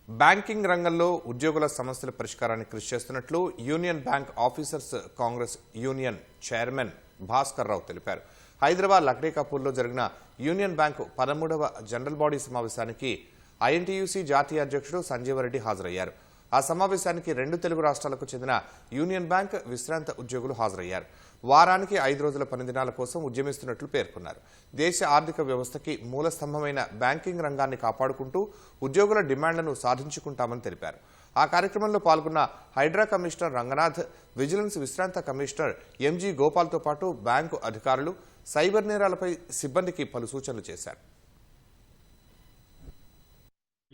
Banking రంగంలో ఉద్యోగుల సమస్యల పరిష్కారానికి కృషి చేస్తున్నట్లు union bank officers congress union chairman Bhaskar Rao తెలిపారు. హైదరాబాద్ లక్డేకాపూర్లో జరిగిన యూనియన్ బ్యాంకు 13వ జనరల్ బాడీ సమావేశానికి ఐఎన్టీయూసీ జాతీయ అధ్యక్షుడు సంజీవరెడ్డి హాజరయ్యారు. ఆ సమావేశానికి 2 తెలుగు రాష్ట్రాలకు చెందిన యూనియన్ బ్యాంక్ విశ్రాంత ఉద్యోగులు హాజరయ్యారు. వారానికి 5 రోజుల పనిదినాల కోసం ఉద్యమిస్తున్నట్లు పేర్కొన్నారు. దేశ ఆర్థిక వ్యవస్థకి మూల స్తంభమైన బ్యాంకింగ్ రంగాన్ని కాపాడుకుంటూ ఉద్యోగుల డిమాండ్లను సాధించుకుంటామని తెలిపారు. ఆ కార్యక్రమంలో పాల్గొన్న హైడ్రా కమిషనర్ రంగనాథ్, విజిలెన్స్ విశ్రాంత కమిషనర్ ఎంజీ గోపాల్తో పాటు బ్యాంకు అధికారులు సైబర్ నేరాలపై సిబ్బందికి పలు సూచనలు చేశారు.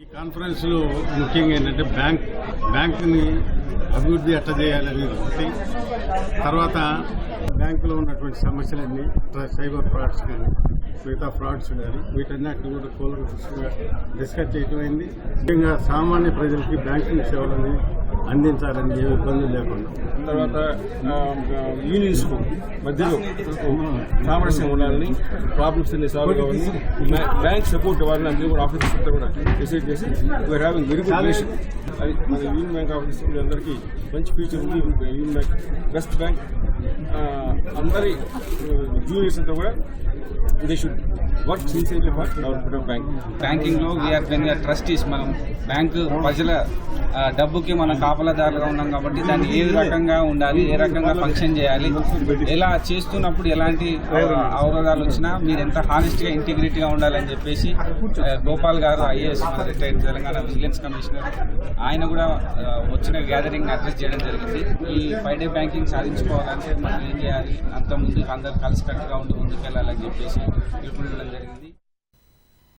ఈ కాన్ఫరెన్స్ లో ముఖ్యంగా ఏంటంటే బ్యాంకుని అభివృద్ధి ఎట్లా చేయాలని ఒకటి, తర్వాత బ్యాంకులో ఉన్నటువంటి సమస్యలన్నీ సైబర్ ఫ్రాడ్స్ కానీ మిగతా ఫ్రాడ్స్ కానీ వీటన్నిటిని కూడా కూలంకషంగా డిస్కస్ చేయటమైంది. ముఖ్యంగా సామాన్య ప్రజలకి బ్యాంకింగ్ సేవలని అందించాలని ఏ ఇబ్బందులు లేకుండా, తర్వాత యూనియన్స్ మధ్యలో సామరస్యం ఉండాలని, ప్రాబ్లమ్స్ అన్ని సాల్వ్ కావాలని, బ్యాంక్ సపోర్ట్ ఇవ్వాలని అందరూ కూడా ఆఫీసర్స్ అంతా కూడా డిసైడ్ చేసి we are having very good relation. అది మన యూనియన్ బ్యాంక్ ఆఫీసర్స్ అందరికీ మంచి ఫ్యూచర్ ఉంది. Union bank best bank. అందరి జూనియర్స్ అంతా కూడా they should work sincerely for development of bank. Banking లో వీఆర్ ట్రస్టీస్. మనం బ్యాంకు ప్రజల డబ్బుకి మనం కాపలాదారులుగా ఉన్నాం కాబట్టి దాన్ని ఏ రకంగా ఉండాలి, ఏ రకంగా ఫంక్షన్ చేయాలి, ఎలా చేస్తున్నప్పుడు ఎలాంటి అవరోధాలు వచ్చినా మీరు ఎంత హానెస్ట్ గా ఇంటిగ్రిటీగా ఉండాలని చెప్పేసి గోపాల్ గారు IAS retired Telangana vigilance commissioner, ఆయన కూడా వచ్చిన గ్యాదరింగ్ అడ్రస్ చేయడం జరిగింది. ఈ 5 డే బ్యాంకింగ్ సాధించుకోవాలంటే మనం ఏం చేయాలి, అంత ముందుకు అందరూ కలిసికట్టుగా ఉండి ముందుకు వెళ్ళాలని చెప్పేసి పిలుపునివ్వడం జరిగింది.